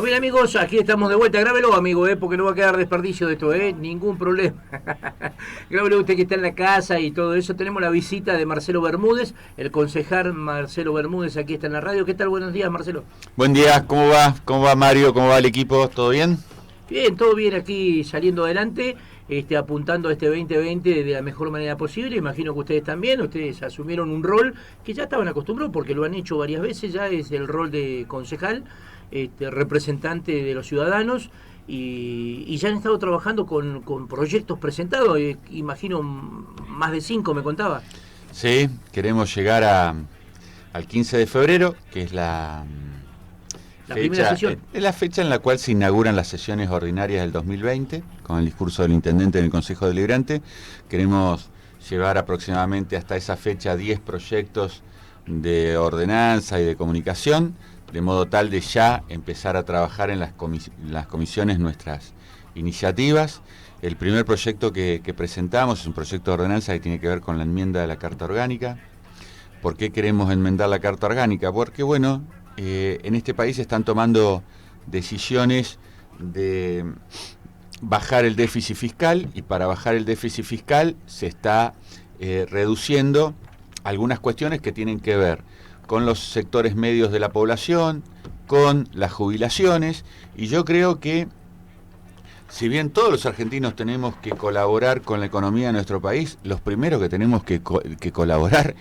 Bien, amigos, aquí estamos de vuelta. Grábelo, amigo, porque no va a quedar desperdicio de esto, ningún problema. Grábelo usted que está en la casa y todo eso. Tenemos la visita de Marcelo Bermúdez, el concejal Marcelo Bermúdez, aquí está en la radio. ¿Qué tal? Buenos días, Marcelo. Buen día, ¿cómo va? ¿Cómo va Mario? ¿Cómo va el equipo? ¿Todo bien? Bien, todo bien aquí saliendo adelante, apuntando a este 2020 de la mejor manera posible. Imagino que ustedes también, ustedes asumieron un rol que ya estaban acostumbrados porque lo han hecho varias veces, ya es el rol de concejal, representante de los ciudadanos y ya han estado trabajando con proyectos presentados, imagino más de 5 me contaba. Sí, queremos llegar al 15 de febrero, que es la primera sesión. Es la fecha en la cual se inauguran las sesiones ordinarias del 2020, con el discurso del intendente en el Consejo Deliberante. Queremos llevar aproximadamente hasta esa fecha 10 proyectos de ordenanza y de comunicación, de modo tal de ya empezar a trabajar en las comisiones nuestras iniciativas. El primer proyecto que presentamos es un proyecto de ordenanza que tiene que ver con la enmienda de la Carta Orgánica. ¿Por qué queremos enmendar la Carta Orgánica? Porque, bueno, en este país se están tomando decisiones de bajar el déficit fiscal, y para bajar el déficit fiscal se está reduciendo algunas cuestiones que tienen que ver con los sectores medios de la población, con las jubilaciones, y yo creo que si bien todos los argentinos tenemos que colaborar con la economía de nuestro país, los primeros que tenemos que colaborar,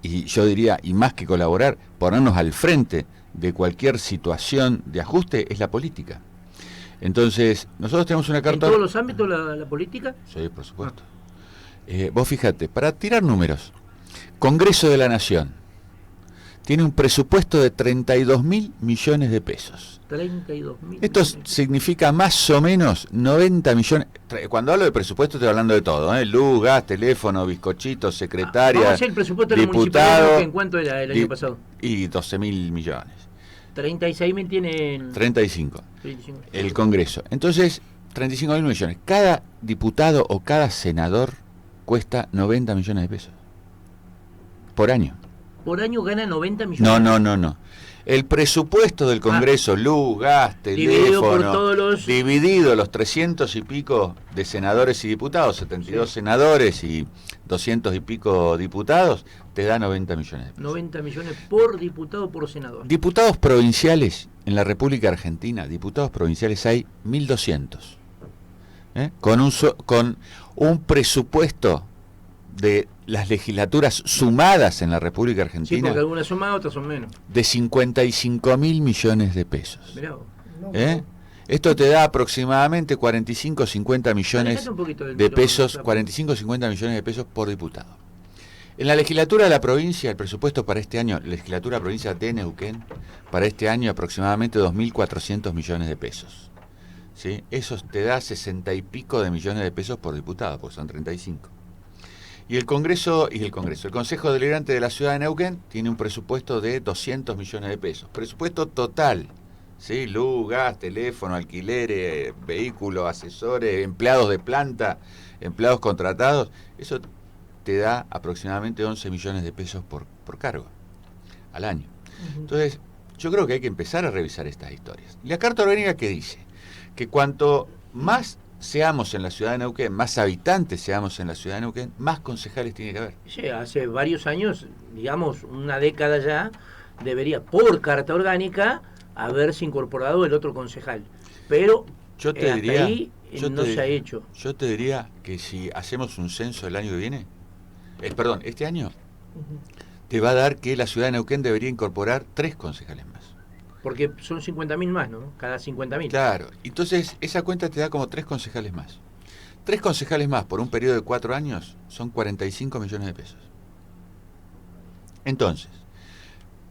y yo diría, y más que colaborar, ponernos al frente de cualquier situación de ajuste, es la política. Entonces, nosotros tenemos una carta... ¿En todos los ámbitos la política? Sí, por supuesto. Vos fíjate, para tirar números, Congreso de la Nación tiene un presupuesto de 32.000 millones de pesos. 32.000. Esto significa más o menos 90 millones. Cuando hablo de presupuesto estoy hablando de todo, luz, gas, teléfono, bizcochito, secretaria, vamos a hacer el presupuesto diputado, ¿en cuánto era el año pasado? Y 12.000 millones. 36.000 tiene... 35. El Congreso. Entonces, 35.000 millones. Cada diputado o cada senador cuesta 90 millones de pesos. Por año. ¿Por año gana 90 millones? No. El presupuesto del Congreso, luz, gas, teléfono, dividido los 300 y pico de senadores y diputados, 72 senadores y 200 y pico diputados, te da 90 millones de pesos. 90 millones por diputado, por senador. Diputados provinciales en la República Argentina, diputados provinciales hay 1.200. Con un presupuesto de las legislaturas sumadas en la República Argentina. Sí, porque algunas son más, otras son menos. De 55.000 millones de pesos. Mirá, Esto te da aproximadamente 45-50 millones de pesos, 45-50 millones de pesos por diputado. En la legislatura de la provincia, el presupuesto para este año, legislatura provincia de Neuquén, para este año aproximadamente 2.400 millones de pesos. ¿Sí? Eso te da 60 y pico de millones de pesos por diputado, porque son 35. Y el Consejo Deliberante de la Ciudad de Neuquén tiene un presupuesto de 200 millones de pesos. Presupuesto total, ¿sí? Luz, gas, teléfono, alquileres, vehículos, asesores, empleados de planta, empleados contratados. Eso te da aproximadamente 11 millones de pesos por cargo al año. Entonces, yo creo que hay que empezar a revisar estas historias. Y la Carta Orgánica, ¿qué dice? Que cuanto más seamos en la ciudad de Neuquén, más habitantes seamos en la ciudad de Neuquén, más concejales tiene que haber. Sí, hace varios años, digamos una década ya, debería por Carta Orgánica haberse incorporado el otro concejal. Pero yo te diría, ahí no se ha hecho. Yo te diría que si hacemos un censo el año que viene, este año, te va a dar que la ciudad de Neuquén debería incorporar 3 concejales más. Porque son 50.000 más, ¿no? Cada 50.000. Claro, entonces esa cuenta te da como 3 concejales más. 3 concejales más por un periodo de 4 años son 45 millones de pesos. Entonces,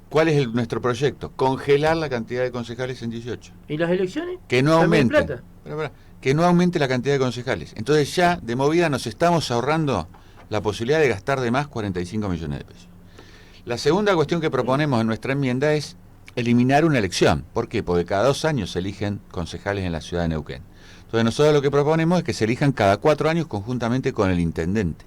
¿cuál es nuestro proyecto? Congelar la cantidad de concejales en 18. ¿Y las elecciones? Que no aumente. Que no aumente la cantidad de concejales. Entonces ya, de movida, nos estamos ahorrando la posibilidad de gastar de más 45 millones de pesos. La segunda cuestión que proponemos en nuestra enmienda es eliminar una elección. ¿Por qué? Porque cada 2 años se eligen concejales en la ciudad de Neuquén. Entonces nosotros lo que proponemos es que se elijan cada 4 años conjuntamente con el intendente.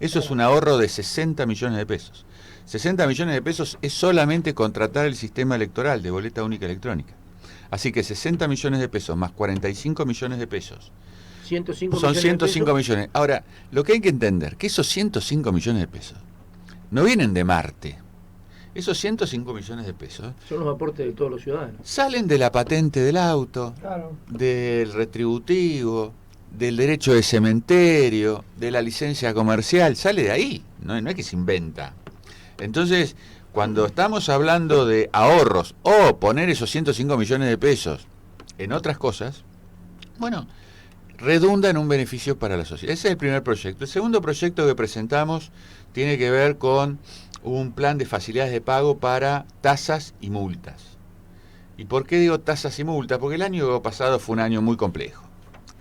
Eso es un ahorro de 60 millones de pesos. 60 millones de pesos es solamente contratar el sistema electoral de boleta única electrónica. Así que 60 millones de pesos más 45 millones de pesos. 105 Son millones 105 de pesos. millones. Ahora, lo que hay que entender, que esos 105 millones de pesos no vienen de Marte. Esos 105 millones de pesos Son los aportes de todos los ciudadanos. salen de la patente del auto, Claro. del retributivo, del derecho de cementerio, de la licencia comercial, sale de ahí, no es que se inventa. Entonces, cuando estamos hablando de ahorros o poner esos 105 millones de pesos en otras cosas, bueno, redunda en un beneficio para la sociedad. Ese es el primer proyecto. El segundo proyecto que presentamos tiene que ver con un plan de facilidades de pago para tasas y multas. ¿Y por qué digo tasas y multas? Porque el año pasado fue un año muy complejo.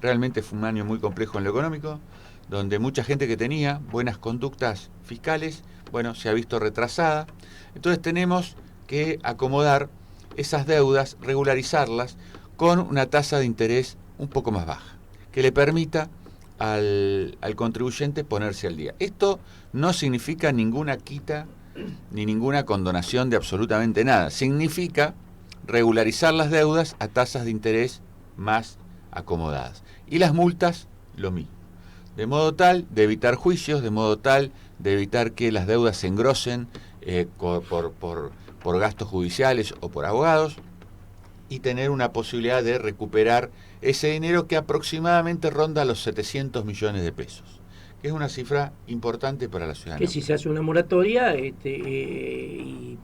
Realmente fue un año muy complejo en lo económico, donde mucha gente que tenía buenas conductas fiscales, bueno, se ha visto retrasada. Entonces tenemos que acomodar esas deudas, regularizarlas con una tasa de interés un poco más baja, que le permita al contribuyente ponerse al día. Esto no significa ninguna quita ni ninguna condonación de absolutamente nada. Significa regularizar las deudas a tasas de interés más acomodadas. Y las multas, lo mismo. De modo tal de evitar juicios, de modo tal de evitar que las deudas se engrosen por gastos judiciales o por abogados, y tener una posibilidad de recuperar ese dinero que aproximadamente ronda los 700 millones de pesos, que es una cifra importante para la ciudadanía. Que si se hace una moratoria y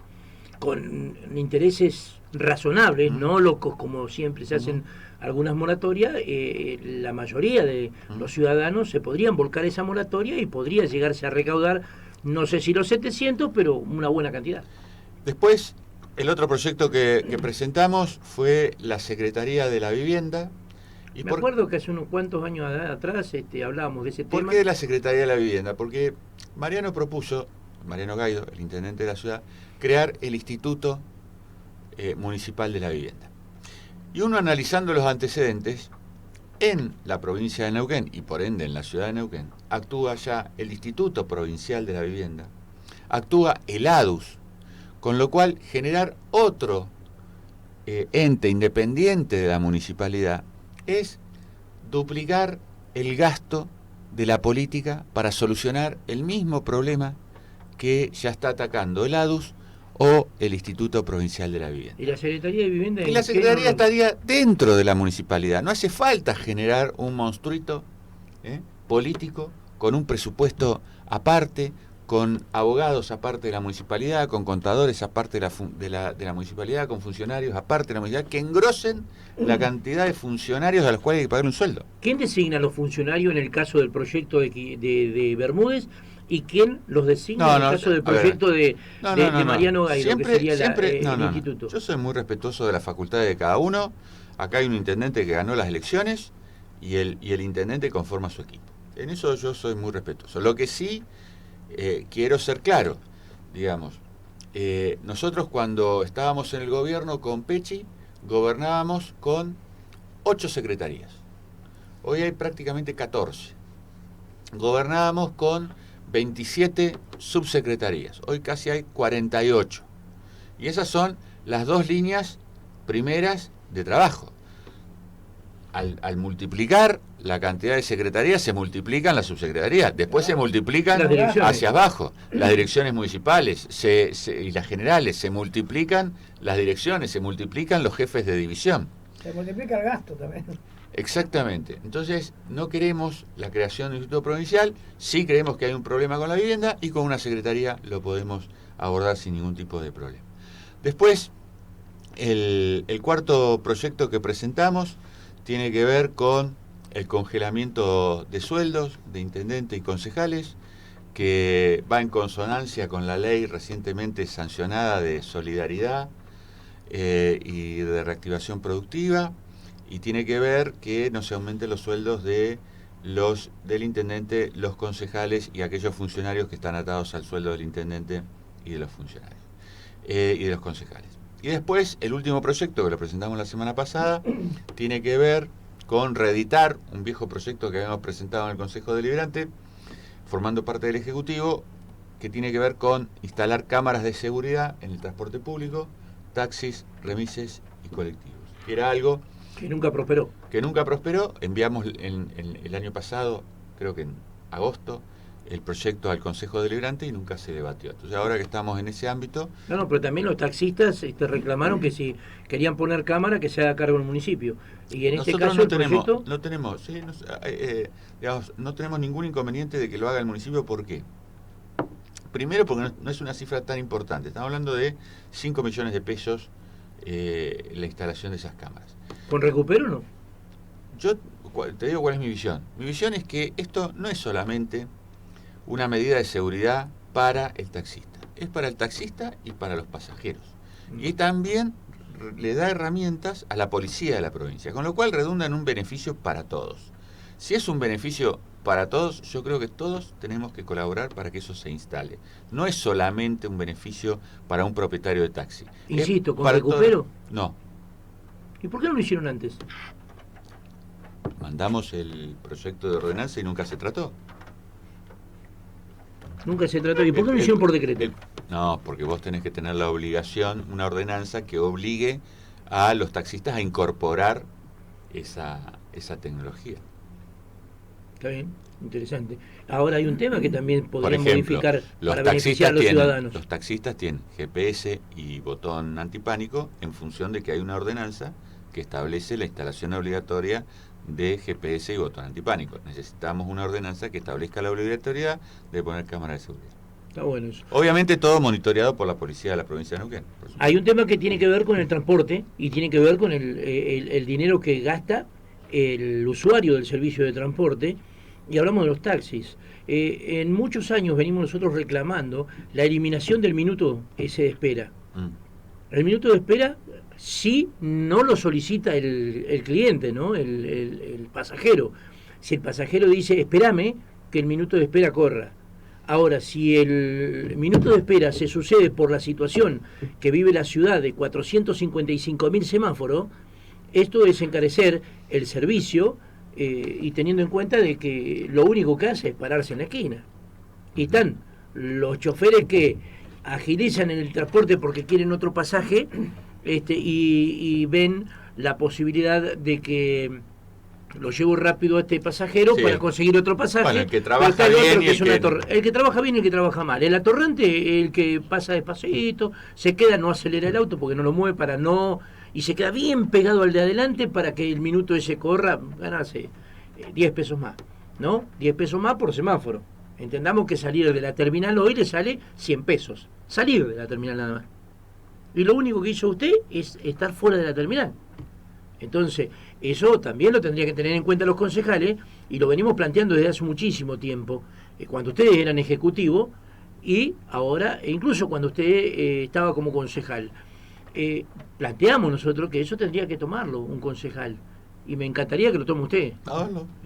con intereses razonables, no locos como siempre se hacen algunas moratorias, la mayoría de los ciudadanos se podrían volcar esa moratoria y podría llegarse a recaudar, no sé si los 700, pero una buena cantidad. Después, el otro proyecto que presentamos fue la Secretaría de la Vivienda. Y me acuerdo que hace unos cuantos años atrás hablábamos de ese tema. ¿Por qué la Secretaría de la Vivienda? Porque Mariano Gaido, el intendente de la ciudad, crear el Instituto Municipal de la Vivienda. Y uno, analizando los antecedentes, en la provincia de Neuquén y por ende en la ciudad de Neuquén, actúa ya el Instituto Provincial de la Vivienda, actúa el ADUS, con lo cual generar otro ente independiente de la municipalidad es duplicar el gasto de la política para solucionar el mismo problema que ya está atacando el ADUS o el Instituto Provincial de la Vivienda. ¿Y la Secretaría de Vivienda? Y la Secretaría estaría dentro de la municipalidad. No hace falta generar un monstruito político con un presupuesto aparte, con abogados aparte de la municipalidad, con contadores aparte de la municipalidad, con funcionarios aparte de la municipalidad, que engrosen la cantidad de funcionarios a los cuales hay que pagar un sueldo. ¿Quién designa a los funcionarios en el caso del proyecto de Bermúdez? ¿Y quién los designa en el caso del proyecto de Mariano Gaido, que sería el instituto? Yo soy muy respetuoso de las facultades de cada uno. Acá hay un intendente que ganó las elecciones y el intendente conforma su equipo. En eso yo soy muy respetuoso. Lo que sí quiero ser claro, digamos, nosotros cuando estábamos en el gobierno con Pecci, gobernábamos con 8 secretarías. Hoy hay prácticamente 14. Gobernábamos con 27 subsecretarías. Hoy casi hay 48. Y esas son las dos líneas primeras de trabajo. Al multiplicar la cantidad de secretarías, se multiplican las subsecretarías. Después se multiplican hacia abajo. Las direcciones municipales y las generales. Se multiplican las direcciones, se multiplican los jefes de división. Se multiplica el gasto también. Exactamente. Entonces, no queremos la creación de un instituto provincial, sí creemos que hay un problema con la vivienda y con una secretaría lo podemos abordar sin ningún tipo de problema. Después, el cuarto proyecto que presentamos tiene que ver con el congelamiento de sueldos de intendentes y concejales, que va en consonancia con la ley recientemente sancionada de solidaridad y de reactivación productiva, y tiene que ver que no se aumenten los sueldos del intendente, los concejales y aquellos funcionarios que están atados al sueldo del intendente y de los funcionarios y de los concejales. Y después, el último proyecto que lo presentamos la semana pasada tiene que ver con reeditar un viejo proyecto que habíamos presentado en el Consejo Deliberante, formando parte del Ejecutivo, que tiene que ver con instalar cámaras de seguridad en el transporte público, taxis, remises y colectivos. que era algo Que nunca prosperó. que nunca prosperó. Enviamos el año pasado, creo que en agosto, el proyecto al Consejo Deliberante y nunca se debatió. Entonces ahora que estamos en ese ámbito... No, pero también los taxistas reclamaron que si querían poner cámara, que se haga cargo el municipio. Y en este Nosotros caso no tenemos, proyecto... no tenemos, sí, digamos, no tenemos ningún inconveniente de que lo haga el municipio. ¿Por qué? Primero porque no es una cifra tan importante. Estamos hablando de 5 millones de pesos la instalación de esas cámaras. ¿Con recupero o no? Yo te digo cuál es mi visión. Mi visión es que esto no es solamente una medida de seguridad para el taxista. Es para el taxista y para los pasajeros. Y también le da herramientas a la policía de la provincia, con lo cual redunda en un beneficio para todos. Si es un beneficio para todos, yo creo que todos tenemos que colaborar para que eso se instale. No es solamente un beneficio para un propietario de taxi. Insisto, ¿con para recupero? No. ¿Y por qué no lo hicieron antes? Mandamos el proyecto de ordenanza y nunca se trató. Nunca se trató. ¿Y por qué no lo hicieron por decreto? No, porque vos tenés que tener la obligación, una ordenanza que obligue a los taxistas a incorporar esa tecnología. Está bien, interesante. Ahora hay un tema que también Por podría ejemplo, modificar para beneficiar a los ciudadanos. los taxistas tienen GPS y botón antipánico en función de que hay una ordenanza que establece la instalación obligatoria de GPS y botón antipánico. Necesitamos una ordenanza que establezca la obligatoriedad de poner cámaras de seguridad. Está bueno eso. Obviamente todo monitoreado por la policía de la provincia de Neuquén. Hay un tema que tiene que ver con el transporte y tiene que ver con el dinero que gasta el usuario del servicio de transporte, y hablamos de los taxis. En muchos años venimos nosotros reclamando la eliminación del minuto ese de espera. El minuto de espera, si no lo solicita el cliente, ¿no? El pasajero. Si el pasajero dice, espérame, que el minuto de espera corra. Ahora, si el minuto de espera se sucede por la situación que vive la ciudad de 455.000 semáforos, esto es encarecer el servicio y teniendo en cuenta de que lo único que hace es pararse en la esquina. Y están los choferes que agilizan en el transporte porque quieren otro pasaje y ven la posibilidad de que lo llevo rápido a este pasajero para conseguir otro pasaje. Bueno, el que trabaja bien y el que trabaja bien y el que trabaja mal. El atorrante, el que pasa despacito, se queda, no acelera el auto porque no lo mueve para no... Y se queda bien pegado al de adelante para que el minuto ese corra, ganarse 10 pesos más, ¿no? 10 pesos más por semáforo. Entendamos que salir de la terminal hoy le sale 100 pesos. Salir de la terminal nada más. Y lo único que hizo usted es estar fuera de la terminal. Entonces, eso también lo tendría que tener en cuenta los concejales, y lo venimos planteando desde hace muchísimo tiempo, cuando ustedes eran ejecutivo y ahora, e incluso cuando usted estaba como concejal. Planteamos nosotros que eso tendría que tomarlo un concejal, y me encantaría que lo tome usted.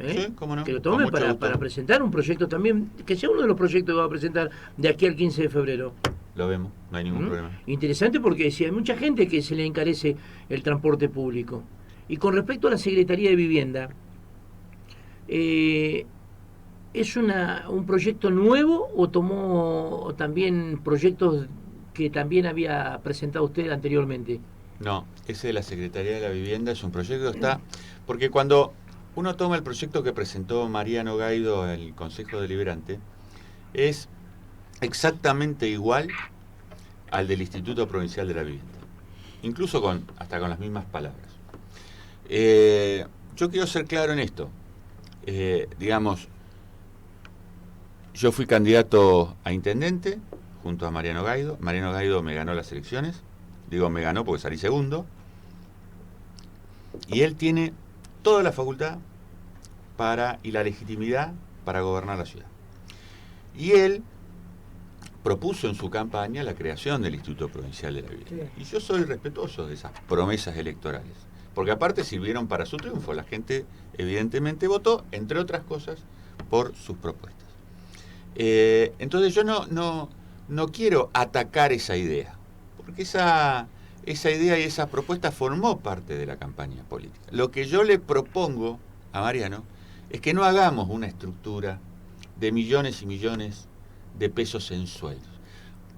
Sí, cómo no. Que lo tome para presentar un proyecto también, que sea uno de los proyectos que va a presentar de aquí al 15 de febrero. Lo vemos, no hay ningún problema. Interesante, porque si hay mucha gente que se le encarece el transporte público. Y con respecto a la Secretaría de Vivienda, ¿es un proyecto nuevo o tomó también proyectos que también había presentado usted anteriormente? No, ese de la Secretaría de la Vivienda es un proyecto que está... Porque cuando uno toma el proyecto que presentó Mariano Gaido al Consejo Deliberante, es exactamente igual al del Instituto Provincial de la Vivienda. Incluso hasta con las mismas palabras. Yo quiero ser claro en esto. Digamos, yo fui candidato a intendente junto a Mariano Gaido. Mariano Gaido me ganó las elecciones. Digo, me ganó porque salí segundo. Y él tiene toda la facultad y la legitimidad para gobernar la ciudad. Y él propuso en su campaña la creación del Instituto Provincial de la Vivienda. Y yo soy respetuoso de esas promesas electorales. Porque aparte sirvieron para su triunfo. La gente evidentemente votó, entre otras cosas, por sus propuestas. Entonces yo no quiero atacar esa idea. Porque esa idea y esa propuesta formó parte de la campaña política. Lo que yo le propongo a Mariano es que no hagamos una estructura de millones y millones de pesos en sueldos.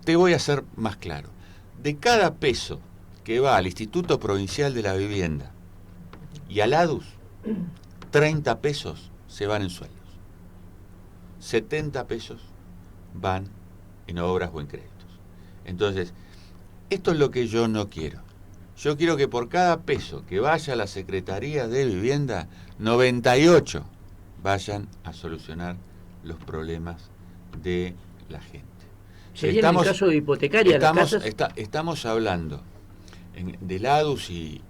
Te voy a ser más claro. De cada peso que va al Instituto Provincial de la Vivienda y al ADUS, 30 pesos se van en sueldos. 70 pesos van en obras o en créditos. Entonces, esto es lo que yo no quiero. Yo quiero que por cada peso que vaya a la Secretaría de Vivienda, 98 vayan a solucionar los problemas de la gente. ¿Sería en el caso de hipotecaria las casas? Estamos hablando del ADUS y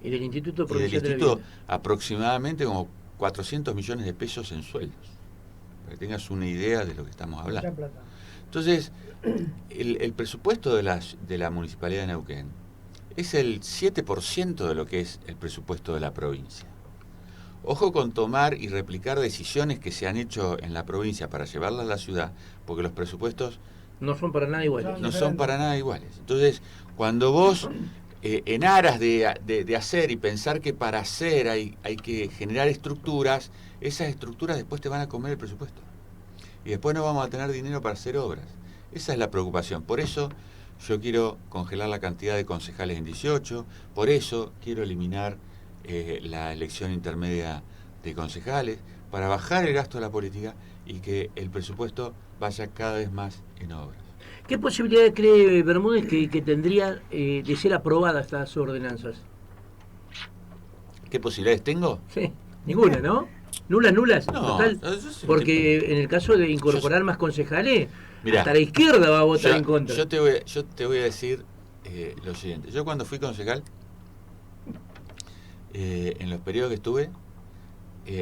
del Instituto y del Provincial de la Instituto Vivienda. Aproximadamente como 400 millones de pesos en sueldos, para que tengas una idea de lo que estamos hablando. Entonces, el presupuesto de la Municipalidad de Neuquén es el 7% de lo que es el presupuesto de la provincia. Ojo con tomar y replicar decisiones que se han hecho en la provincia para llevarlas a la ciudad, porque los presupuestos no son para nada iguales. No son para nada iguales. Entonces, cuando vos, en aras de hacer y pensar que para hacer hay que generar estructuras, esas estructuras después te van a comer el presupuesto. Y después no vamos a tener dinero para hacer obras. Esa es la preocupación. Por eso yo quiero congelar la cantidad de concejales en 18, por eso quiero eliminar la elección intermedia de concejales, para bajar el gasto de la política y que el presupuesto vaya cada vez más en obras. ¿Qué posibilidades cree Bermúdez que tendría de ser aprobadas estas ordenanzas? ¿Qué posibilidades tengo? Sí, ninguna, ¿no? Nulas, no, total. Porque en el caso de incorporar más concejales, mirá, hasta la izquierda va a votar en contra. Yo te voy a decir lo siguiente. Yo cuando fui concejal, en los periodos que estuve,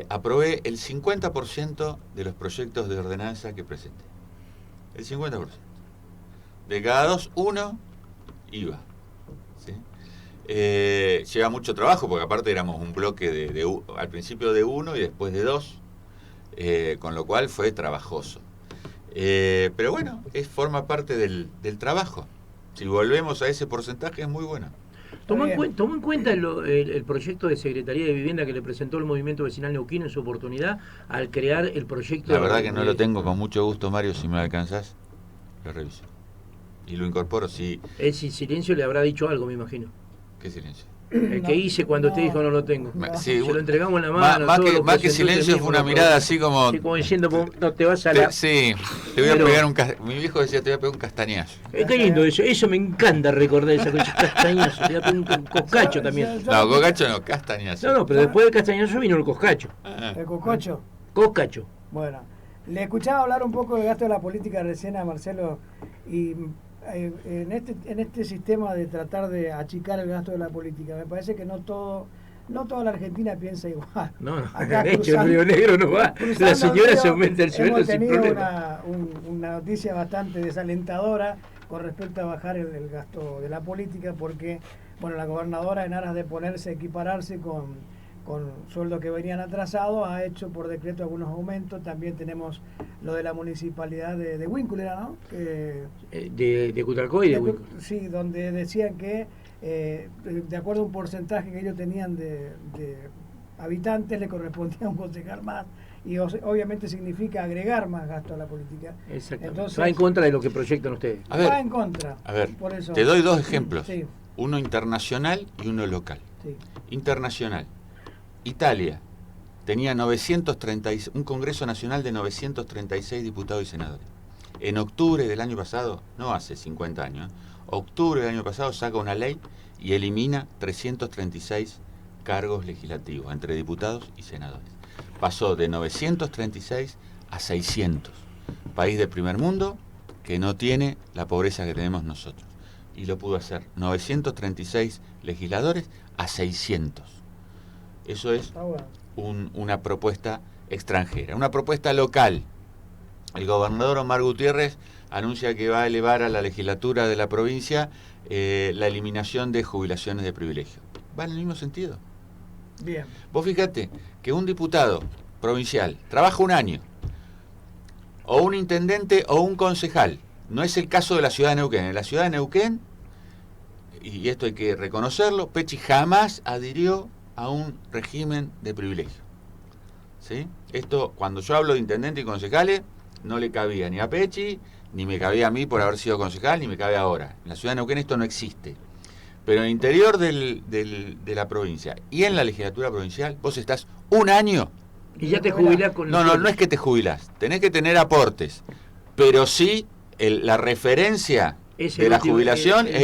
aprobé el 50% de los proyectos de ordenanza que presenté. El 50%. De cada dos, uno iba. ¿Sí? Lleva mucho trabajo, porque aparte éramos un bloque al principio de uno y después de dos, con lo cual fue trabajoso. Pero bueno, forma parte del trabajo. Si volvemos a ese porcentaje es muy bueno. ¿Tomó en cuenta el proyecto de Secretaría de Vivienda que le presentó el Movimiento Vecinal Neuquino en su oportunidad al crear el proyecto? La verdad que no lo tengo, con mucho gusto, Mario, si me lo alcanzás, lo reviso. Y lo incorporo, si... El silencio le habrá dicho algo, me imagino. ¿Qué silencio? El que hice cuando usted dijo no lo tengo. Sí, se lo entregamos en la mano. Más que silencio fue una mirada así como... Sí, como diciendo, no te vas a la... Sí, te voy a pegar mi viejo decía, te voy a pegar un castañazo. Qué lindo eso me encanta recordar esa cosa, castañazo. Te voy a pegar un coscacho también. No, coscacho no, castañazo. No, pero después del castañazo vino el coscacho. ¿El coscacho? Coscacho. Bueno, le escuchaba hablar un poco del gasto de la política recién a Marcelo y... En este sistema de tratar de achicar el gasto de la política, me parece que no toda la Argentina piensa igual. No, acá de hecho el Río Negro no va. La señora se aumenta el sueldo sin problema. Una noticia bastante desalentadora con respecto a bajar el gasto de la política, porque bueno, la gobernadora, en aras de equipararse con sueldos que venían atrasados, ha hecho por decreto algunos aumentos. También tenemos lo de la municipalidad de Huíncula, ¿no? De Cutralcó y de Huíncula. Sí, donde decían que de acuerdo a un porcentaje que ellos tenían de habitantes, le correspondía un concejal más, y obviamente significa agregar más gasto a la política. Exactamente. Entonces, va en contra de lo que proyectan ustedes. Va en contra. A ver, por eso. Te doy dos ejemplos. Sí. Uno internacional y uno local. Sí. Internacional. Italia tenía un Congreso Nacional de 936 diputados y senadores. En octubre del año pasado, no hace 50 años, octubre del año pasado saca una ley y elimina 336 cargos legislativos entre diputados y senadores. Pasó de 936 a 600. País de primer mundo que no tiene la pobreza que tenemos nosotros. Y lo pudo hacer. 936 legisladores a 600. Eso es una propuesta extranjera. Una propuesta local. El gobernador Omar Gutiérrez anuncia que va a elevar a la legislatura de la provincia la eliminación de jubilaciones de privilegio. Va en el mismo sentido. Bien. Vos fíjate que un diputado provincial trabaja un año, o un intendente o un concejal. No es el caso de la ciudad de Neuquén. En la ciudad de Neuquén, y esto hay que reconocerlo, Pechi jamás adhirió a un régimen de privilegio. ¿Sí? Esto, cuando yo hablo de intendente y concejales, no le cabía ni a Pechi, ni me cabía a mí por haber sido concejal, ni me cabe ahora. En la ciudad de Neuquén esto no existe. Pero en el interior de la provincia y en la legislatura provincial, vos estás un año. Y ya te jubilás con No es que te jubilás, tenés que tener aportes, pero sí la referencia de la jubilación es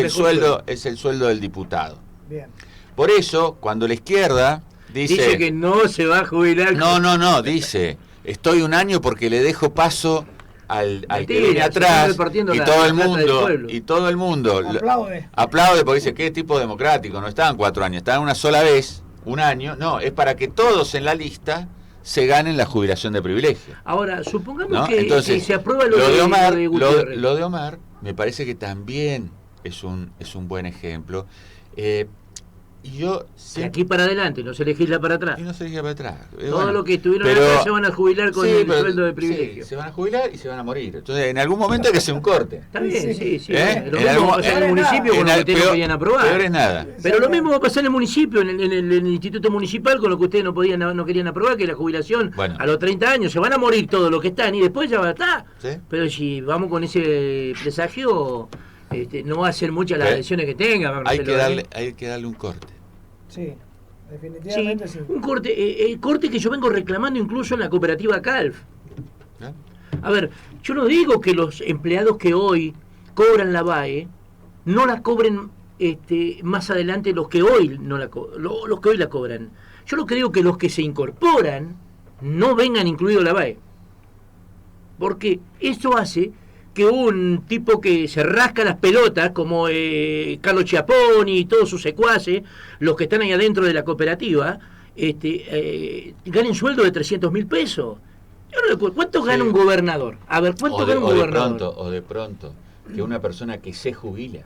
el sueldo del diputado. Bien. Por eso, cuando la izquierda dice que no se va a jubilar. No, dice, estoy un año porque le dejo paso al que viene atrás, y todo el mundo aplaude porque dice, qué tipo democrático, no estaban 4 años, estaban una sola vez, un año, no, es para que todos en la lista se ganen la jubilación de privilegio. Ahora, supongamos ¿no? que Entonces, se aprueba lo de Omar, Gutiérrez. Lo de Omar me parece que también es un buen ejemplo. Y yo de aquí para adelante, no se legisla para atrás. Y no se legisla para atrás. Todo lo que estuvieron acá se van a jubilar con el sueldo de privilegio. Sí, se van a jubilar y se van a morir. Entonces, en algún momento hay que hacer un corte. Está bien, sí. Lo en mismo va a pasar en el municipio con lo que ustedes no podían aprobar. Peor es nada. Pero lo mismo va a pasar en el municipio, en el instituto municipal, con lo que ustedes no querían aprobar, que es la jubilación a los 30 años. Se van a morir todos los que están y después ya va a estar. ¿Sí? Pero si vamos con ese presagio, no va a ser muchas las elecciones que tenga. Hay que darle un corte. Sí, definitivamente sí. Un corte que yo vengo reclamando incluso en la cooperativa CALF. A ver, yo no digo que los empleados que hoy cobran la VAE no la cobren más adelante los que hoy los que hoy la cobran. Yo lo que digo que los que se incorporan no vengan incluido la VAE. Porque eso hace que un tipo que se rasca las pelotas, como Carlos Chiapponi y todos sus secuaces, los que están ahí adentro de la cooperativa, ganen sueldo de 300.000 pesos. Yo no recuerdo, ¿cuánto gana un gobernador? A ver, ¿cuánto gana un gobernador? De pronto, que una persona que se jubila,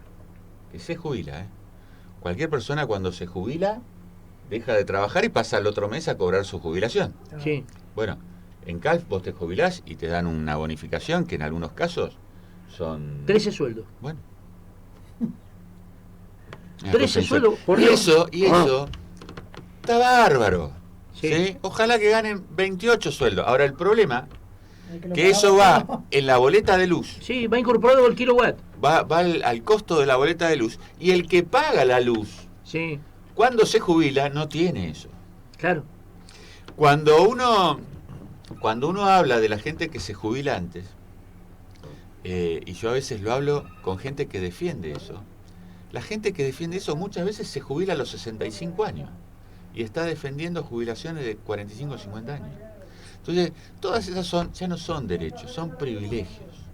cualquier persona cuando se jubila, deja de trabajar y pasa al otro mes a cobrar su jubilación. Sí. Bueno, en CALF vos te jubilás y te dan una bonificación que en algunos casos son... 13 sueldos. Bueno. 13 sueldos. Y eso está bárbaro. ¿Sí? Ojalá que ganen 28 sueldos. Ahora el problema que eso va en la boleta de luz. Sí, va incorporado al kilowatt. Va al costo de la boleta de luz. Y el que paga la luz, cuando se jubila, no tiene eso. Claro. Cuando uno habla de la gente que se jubila antes, y yo a veces lo hablo con gente que defiende eso, la gente que defiende eso muchas veces se jubila a los 65 años y está defendiendo jubilaciones de 45 o 50 años. Entonces, todas esas ya no son derechos, son privilegios.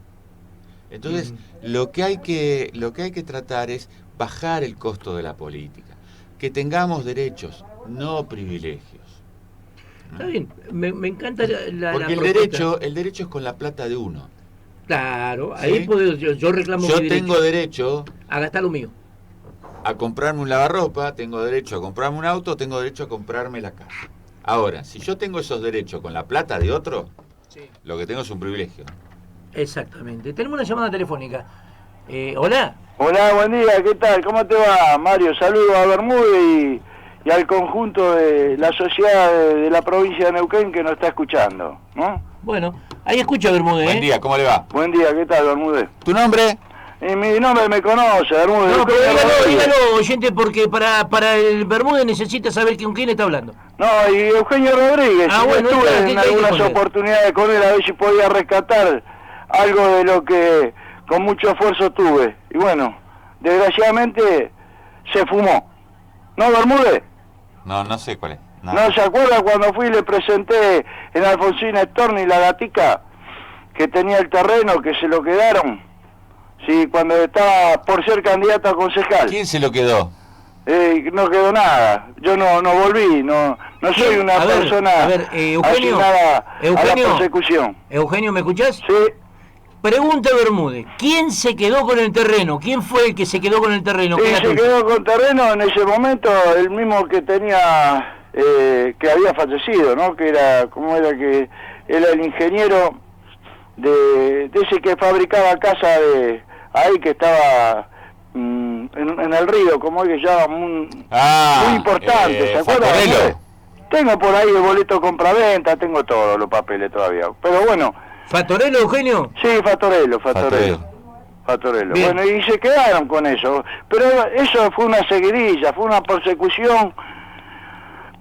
Entonces, lo que hay que tratar es bajar el costo de la política, que tengamos derechos, no privilegios. Está bien, me encanta porque el derecho es con la plata de uno. Claro, ahí yo reclamo mi derecho. Yo tengo derecho a gastar lo mío. A comprarme un lavarropa, tengo derecho a comprarme un auto, tengo derecho a comprarme la casa. Ahora, si yo tengo esos derechos con la plata de otro, lo que tengo es un privilegio. Exactamente. Tenemos una llamada telefónica. Hola. Hola, buen día, ¿qué tal? ¿Cómo te va, Mario? Saludos a Bermúdez y al conjunto de la sociedad de la provincia de Neuquén que nos está escuchando, ¿no? Bueno, ahí escucha Bermúdez. Buen día, ¿cómo le va? Buen día, ¿qué tal, Bermúdez? ¿Tu nombre? Mi nombre me conoce, Bermúdez. No, pero dígalo, oyente, porque para el Bermúdez necesita saber con quién está hablando. No, y Eugenio Rodríguez. Bueno, estuve en algunas oportunidades con él a ver si podía rescatar algo de lo que con mucho esfuerzo tuve. Y bueno, desgraciadamente se fumó. ¿No, Bermúdez? No sé cuál es. ¿No se acuerda cuando fui y le presenté en Alfonsina Storni la gatica que tenía el terreno, que se lo quedaron? Sí, cuando estaba por ser candidato a concejal. ¿Quién se lo quedó? No quedó nada. Yo no volví, no soy una persona Eugenio, asignada a la persecución. Eugenio, ¿me escuchás? Sí. Pregunta Bermúdez, ¿quién se quedó con el terreno? ¿Quién fue el que se quedó con el terreno? Sí, se quedó con terreno en ese momento el mismo que tenía, que había fallecido, ¿no? Que era, ¿cómo era? Que era el ingeniero de ese que fabricaba casa ahí que estaba en el río, como que ya muy importante, ¿se acuerdan? Tengo por ahí el boleto compraventa, tengo todos los papeles todavía, pero bueno. ¿Fatorello, Eugenio? Sí, Fatorello. Fatorello. Bien. Bueno, y se quedaron con eso. Pero eso fue una seguidilla, fue una persecución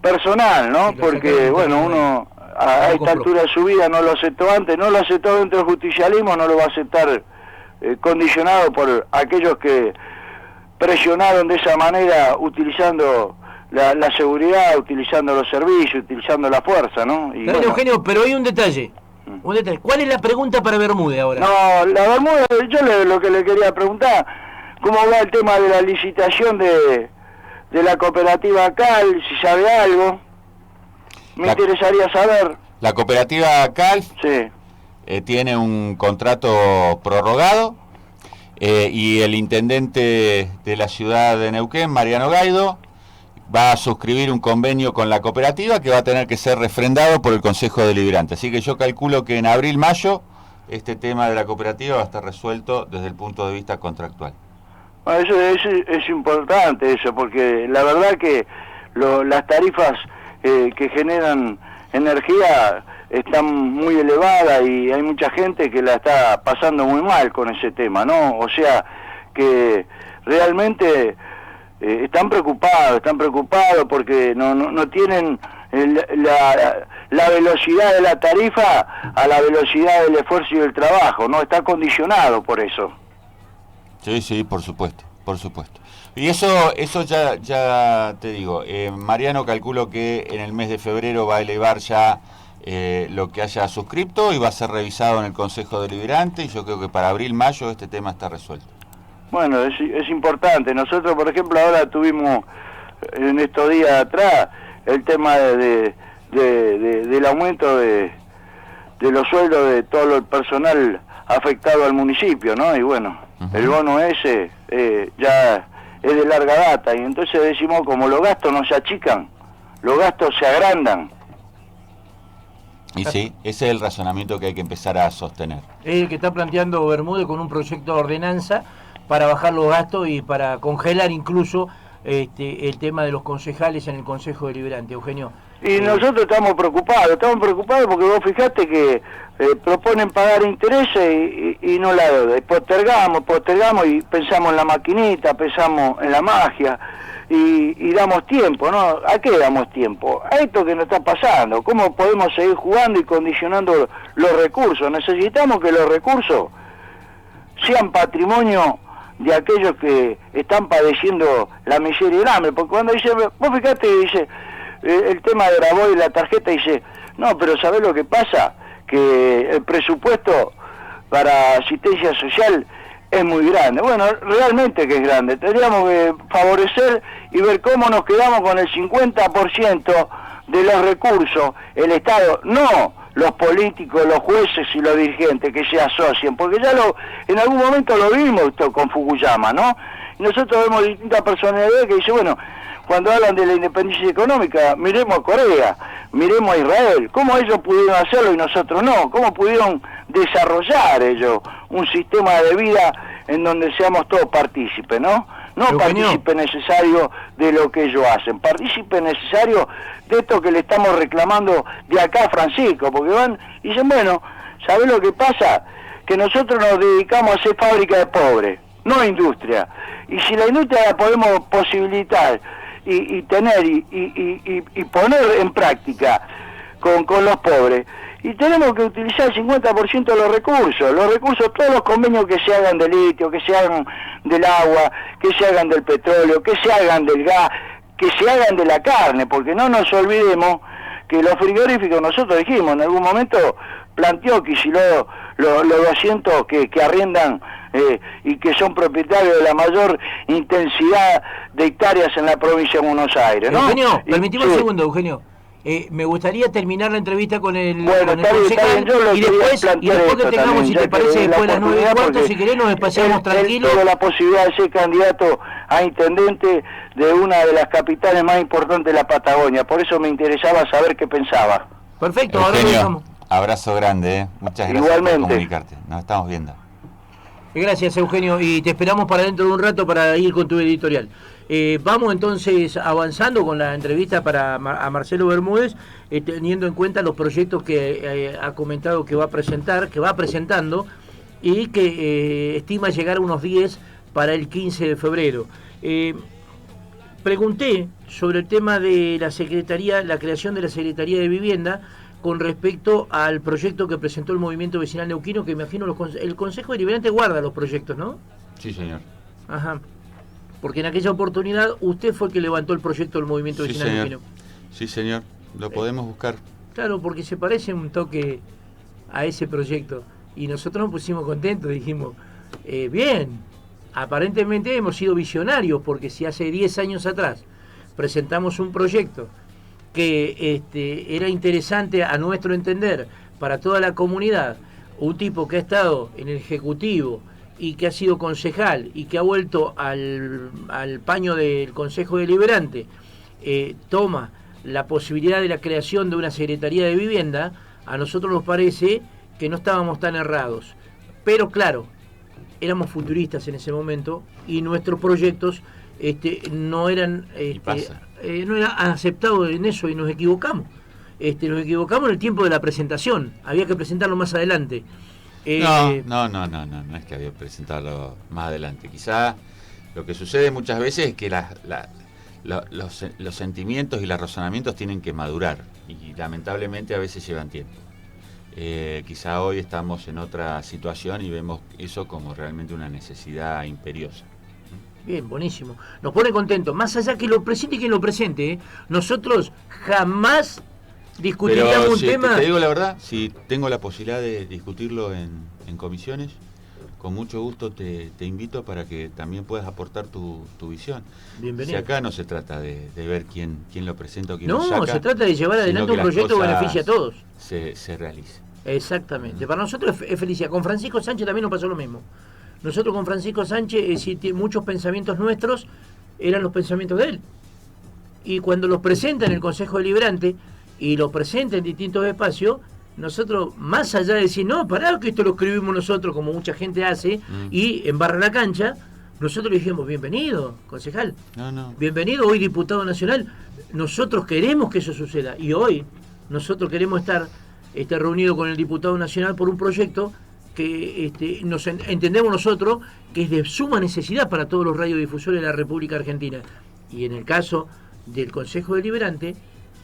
personal, ¿no? Sí, lo Porque, sacaron bueno, del uno a Lo esta compró. altura de su vida no lo aceptó antes, no lo aceptó dentro del justicialismo, no lo va a aceptar condicionado por aquellos que presionaron de esa manera, utilizando la seguridad, utilizando los servicios, utilizando la fuerza, ¿no? Y Está bien, bueno, Eugenio, pero hay un detalle. Un detalle. ¿Cuál es la pregunta para Bermúdez ahora? no, la Bermuda, lo que le quería preguntar, ¿cómo va el tema de la licitación de la cooperativa CAL? Si sabe algo, me interesaría saber. La cooperativa CALF Sí, tiene un contrato prorrogado y el intendente de la ciudad de Neuquén, Mariano Gaido, va a suscribir un convenio con la cooperativa que va a tener que ser refrendado por el Consejo Deliberante. Así que yo calculo que en abril, mayo, este tema de la cooperativa va a estar resuelto desde el punto de vista contractual. bueno, eso es importante eso, porque la verdad que las tarifas que generan energía están muy elevadas y hay mucha gente que la está pasando muy mal con ese tema, ¿no? O sea, que realmente están preocupados porque no tienen la velocidad de la tarifa a la velocidad del esfuerzo y del trabajo, ¿no? Está condicionado por eso. Sí, por supuesto, por supuesto. Y eso ya te digo, Mariano calculo que en el mes de febrero va a elevar ya lo que haya suscripto y va a ser revisado en el Consejo Deliberante y yo creo que para abril, mayo este tema está resuelto. Bueno, es importante. Nosotros, por ejemplo, ahora tuvimos en estos días atrás el tema del aumento de los sueldos de todo el personal afectado al municipio, ¿no? Y bueno, el bono ese ya es de larga data y entonces decimos, como los gastos no se achican, los gastos se agrandan. Y sí, ese es el razonamiento que hay que empezar a sostener. Es el que está planteando Bermúdez con un proyecto de ordenanza para bajar los gastos y para congelar incluso el tema de los concejales en el Consejo Deliberante, Eugenio. Y nosotros estamos preocupados porque vos fijaste que proponen pagar intereses y no la deuda. Y postergamos y pensamos en la maquinita, pensamos en la magia y damos tiempo, ¿no? ¿A qué damos tiempo? A esto que nos está pasando. ¿Cómo podemos seguir jugando y condicionando los recursos? Necesitamos que los recursos sean patrimonio de aquellos que están padeciendo la miseria y el hambre. Porque cuando dice, vos fijate, dice el tema de Grabois y la tarjeta, dice, no, pero ¿sabés lo que pasa? Que el presupuesto para asistencia social es muy grande. Bueno, realmente que es grande. Tendríamos que favorecer y ver cómo nos quedamos con el 50% de los recursos, el Estado, no los políticos, los jueces y los dirigentes que se asocien, porque ya en algún momento lo vimos esto con Fukuyama, ¿no? Y nosotros vemos distintas personalidades que dicen, bueno, cuando hablan de la independencia económica, miremos a Corea, miremos a Israel, cómo ellos pudieron hacerlo y nosotros no, cómo pudieron desarrollar ellos un sistema de vida en donde seamos todos partícipes, ¿no? No partícipe necesario de lo que ellos hacen, partícipe necesario de esto que le estamos reclamando de acá a Francisco, porque van y dicen, bueno, ¿sabés lo que pasa? Que nosotros nos dedicamos a hacer fábrica de pobres, no industria, y si la industria la podemos posibilitar y tener y poner en práctica con los pobres, y tenemos que utilizar el 50% de los recursos, todos los convenios que se hagan del litio, que se hagan del agua, que se hagan del petróleo, que se hagan del gas, que se hagan de la carne, porque no nos olvidemos que los frigoríficos, nosotros dijimos, en algún momento planteó que si los 200 que arriendan y que son propietarios de la mayor intensidad de hectáreas en la provincia de Buenos Aires, ¿no? Eugenio, permitimos un segundo, Eugenio. Me gustaría terminar la entrevista con el, bueno, con el concejal y después que tengamos, también, si te parece, después de las 9:15, si querés nos espaciamos tranquilos. Tengo la posibilidad de ser candidato a intendente de una de las capitales más importantes de la Patagonia, por eso me interesaba saber qué pensaba. Perfecto, Eugenio, ahora lo dejamos. Abrazo grande, muchas gracias Igualmente. por comunicarte, nos estamos viendo. Gracias, Eugenio, y te esperamos para dentro de un rato para ir con tu editorial. Vamos entonces avanzando con la entrevista a Marcelo Bermúdez, teniendo en cuenta los proyectos que ha comentado que va a presentar, que va presentando, y que estima llegar a unos 10 para el 15 de febrero. Pregunté sobre el tema de la Secretaría, la creación de la Secretaría de Vivienda con respecto al proyecto que presentó el Movimiento Vecinal Neuquino, que imagino el Consejo Deliberante guarda los proyectos, ¿no? Sí, señor. Ajá. Porque en aquella oportunidad usted fue el que levantó el proyecto del Movimiento Vecinal señor. Neuquino. Sí, señor. Lo podemos buscar. Claro, porque se parece un toque a ese proyecto. Y nosotros nos pusimos contentos, dijimos, bien, aparentemente hemos sido visionarios, porque si hace 10 años atrás presentamos un proyecto que era interesante a nuestro entender para toda la comunidad, un tipo que ha estado en el Ejecutivo y que ha sido concejal y que ha vuelto al paño del Consejo Deliberante, toma la posibilidad de la creación de una Secretaría de Vivienda, a nosotros nos parece que no estábamos tan errados. Pero claro, éramos futuristas en ese momento y nuestros proyectos no eran no era aceptado en eso y nos equivocamos. Nos equivocamos en el tiempo de la presentación, había que presentarlo más adelante. No es que había que presentarlo más adelante. Quizá lo que sucede muchas veces es que los sentimientos y los razonamientos tienen que madurar y lamentablemente a veces llevan tiempo. Quizá hoy estamos en otra situación y vemos eso como realmente una necesidad imperiosa. Bien, buenísimo. Nos pone contentos. Más allá que lo presente y que lo presente, nosotros jamás discutiríamos un tema. Te digo la verdad, si tengo la posibilidad de discutirlo en comisiones, con mucho gusto te invito para que también puedas aportar tu visión. Bienvenido. Si acá no se trata de ver quién lo presenta o quién lo saca. No, se trata de llevar adelante un proyecto que beneficie a todos. Se realice. Exactamente. Para nosotros es felicidad. Con Francisco Sánchez también nos pasó lo mismo. Nosotros con Francisco Sánchez, muchos pensamientos nuestros eran los pensamientos de él. Y cuando los presenta en el Consejo Deliberante y los presenta en distintos espacios, nosotros, más allá de decir, no, pará, que esto lo escribimos nosotros, como mucha gente hace, y embarra la cancha, nosotros le dijimos, bienvenido, concejal. No. Bienvenido, hoy diputado nacional. Nosotros queremos que eso suceda. Y hoy nosotros queremos estar reunidos con el diputado nacional por un proyecto que nos entendemos nosotros que es de suma necesidad para todos los radiodifusores de la República Argentina. Y en el caso del Consejo Deliberante,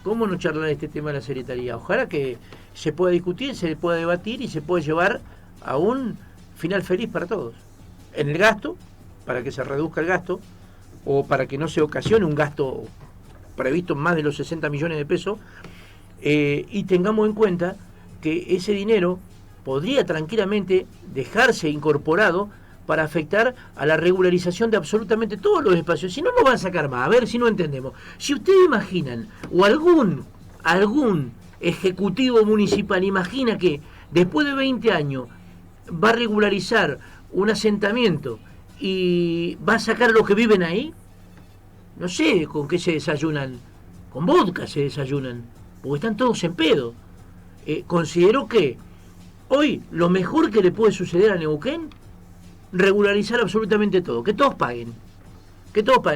¿cómo no charlar este tema de la Secretaría? Ojalá que se pueda discutir, se pueda debatir y se pueda llevar a un final feliz para todos. En el gasto, para que se reduzca el gasto, o para que no se ocasione un gasto previsto en más de los 60 millones de pesos, y tengamos en cuenta que ese dinero podría tranquilamente dejarse incorporado para afectar a la regularización de absolutamente todos los espacios. Si no, no van a sacar más. A ver si no entendemos. Si ustedes imaginan, o algún ejecutivo municipal imagina que después de 20 años va a regularizar un asentamiento y va a sacar a los que viven ahí, no sé con qué se desayunan. Con vodka se desayunan, porque están todos en pedo. Considero que hoy lo mejor que le puede suceder a Neuquén, regularizar absolutamente todo, que todos paguen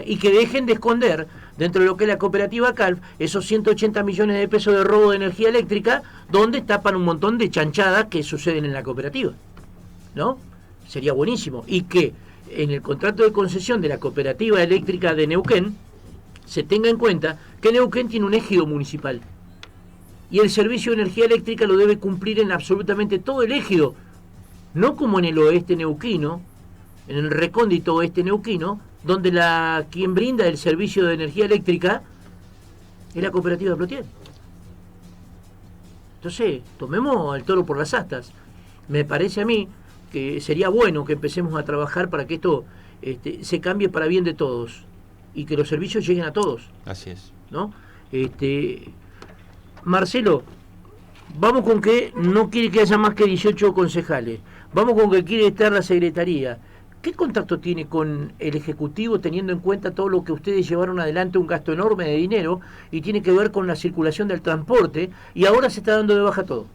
y que dejen de esconder dentro de lo que es la cooperativa CALF esos 180 millones de pesos de robo de energía eléctrica, donde tapan un montón de chanchadas que suceden en la cooperativa, ¿no? Sería buenísimo. Y que en el contrato de concesión de la cooperativa eléctrica de Neuquén se tenga en cuenta que Neuquén tiene un ejido municipal y el servicio de energía eléctrica lo debe cumplir en absolutamente todo el ejido, no como en el oeste neuquino, en el recóndito oeste neuquino, donde quien brinda el servicio de energía eléctrica es la cooperativa de Plotier. Entonces, tomemos al toro por las astas. Me parece a mí que sería bueno que empecemos a trabajar para que esto se cambie para bien de todos y que los servicios lleguen a todos. Así es. ¿No? Marcelo, vamos con que no quiere que haya más que 18 concejales. Vamos con que quiere estar la Secretaría. ¿Qué contacto tiene con el Ejecutivo teniendo en cuenta todo lo que ustedes llevaron adelante, un gasto enorme de dinero y tiene que ver con la circulación del transporte y ahora se está dando de baja todo?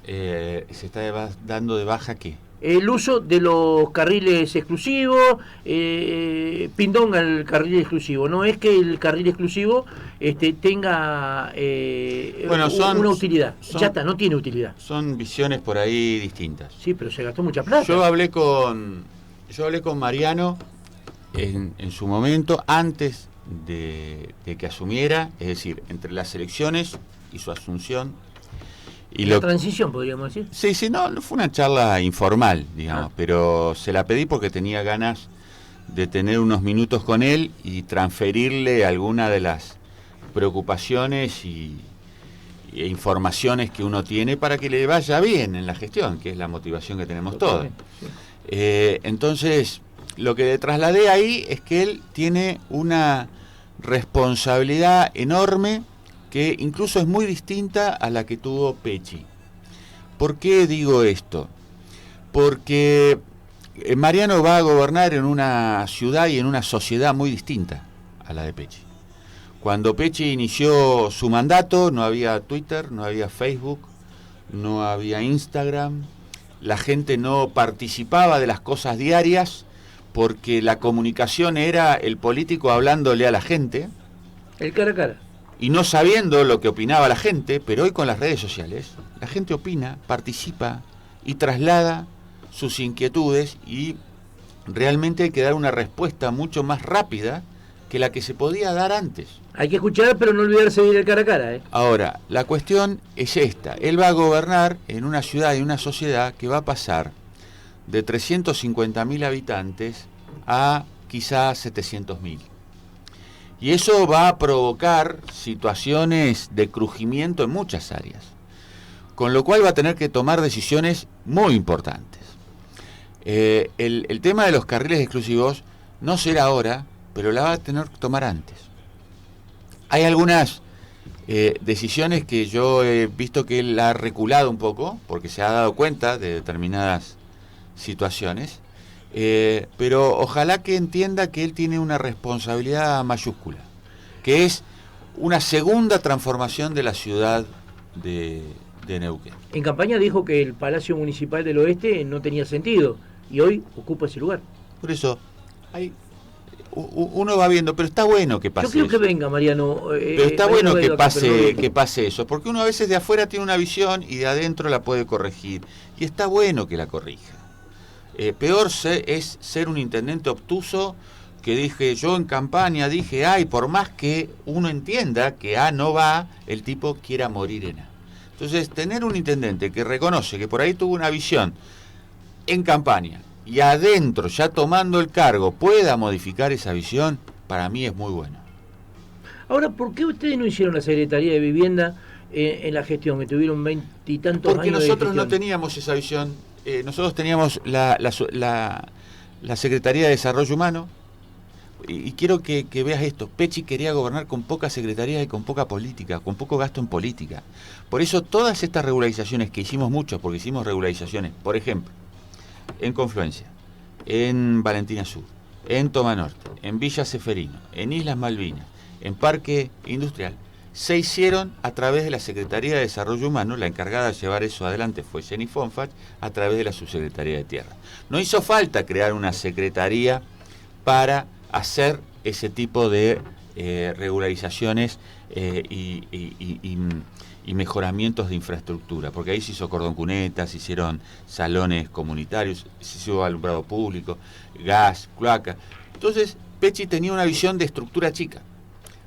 ¿Se está dando de baja qué? el uso de los carriles exclusivos, Pindonga el carril exclusivo. No es que el carril exclusivo tenga una utilidad. Ya está, no tiene utilidad. Son visiones por ahí distintas. Sí, pero se gastó mucha plata. Yo hablé con Mariano en su momento, antes de que asumiera, es decir, entre las elecciones y su asunción. Y la transición, podríamos decir. Sí, no fue una charla informal, digamos, pero se la pedí porque tenía ganas de tener unos minutos con él y transferirle alguna de las preocupaciones e informaciones que uno tiene para que le vaya bien en la gestión, que es la motivación que tenemos todos. Sí. Entonces, lo que le trasladé ahí es que él tiene una responsabilidad enorme que incluso es muy distinta a la que tuvo Pecci. ¿Por qué digo esto? Porque Mariano va a gobernar en una ciudad y en una sociedad muy distinta a la de Pecci. Cuando Pecci inició su mandato no había Twitter, no había Facebook, no había Instagram, la gente no participaba de las cosas diarias porque la comunicación era el político hablándole a la gente. El cara a cara. Y no sabiendo lo que opinaba la gente, pero hoy con las redes sociales, la gente opina, participa y traslada sus inquietudes y realmente hay que dar una respuesta mucho más rápida que la que se podía dar antes. Hay que escuchar, pero no olvidarse de ir el cara a cara. Ahora, la cuestión es esta. Él va a gobernar en una ciudad y una sociedad que va a pasar de 350.000 habitantes a quizás 700.000. Y eso va a provocar situaciones de crujimiento en muchas áreas, con lo cual va a tener que tomar decisiones muy importantes. El tema de los carriles exclusivos no será ahora, pero la va a tener que tomar antes. Hay algunas decisiones que yo he visto que él ha reculado un poco, porque se ha dado cuenta de determinadas situaciones, pero ojalá que entienda que él tiene una responsabilidad mayúscula, que es una segunda transformación de la ciudad de Neuquén. En campaña dijo que el Palacio Municipal del Oeste no tenía sentido y hoy ocupa ese lugar. Por eso uno va viendo, pero está bueno que pase. Yo creo eso. Que venga, Mariano. Pero está bueno que pase eso, porque uno a veces de afuera tiene una visión y de adentro la puede corregir, y está bueno que la corrija. Peor es ser un intendente obtuso que dije, yo en campaña dije A, y por más que uno entienda que A no va, el tipo quiera morir en A. Entonces, tener un intendente que reconoce que por ahí tuvo una visión en campaña y adentro, ya tomando el cargo, pueda modificar esa visión, para mí es muy bueno. Ahora, ¿por qué ustedes no hicieron la Secretaría de Vivienda en la gestión, que tuvieron 20 y tantos años? Porque nosotros no teníamos esa visión. Nosotros teníamos la Secretaría de Desarrollo Humano, y quiero que veas esto. Pecci quería gobernar con poca secretaría y con poca política, con poco gasto en política. Por eso todas estas regularizaciones, que hicimos muchas, porque hicimos regularizaciones, por ejemplo, en Confluencia, en Valentina Sur, en Toma Norte, en Villa Ceferino, en Islas Malvinas, en Parque Industrial, se hicieron a través de la Secretaría de Desarrollo Humano. La encargada de llevar eso adelante fue Jenny Fonfach, a través de la Subsecretaría de Tierra. No hizo falta crear una secretaría para hacer ese tipo de regularizaciones y mejoramientos de infraestructura, porque ahí se hizo cordón cuneta, se hicieron salones comunitarios, se hizo alumbrado público, gas, cloaca. Entonces, Pecci tenía una visión de estructura chica.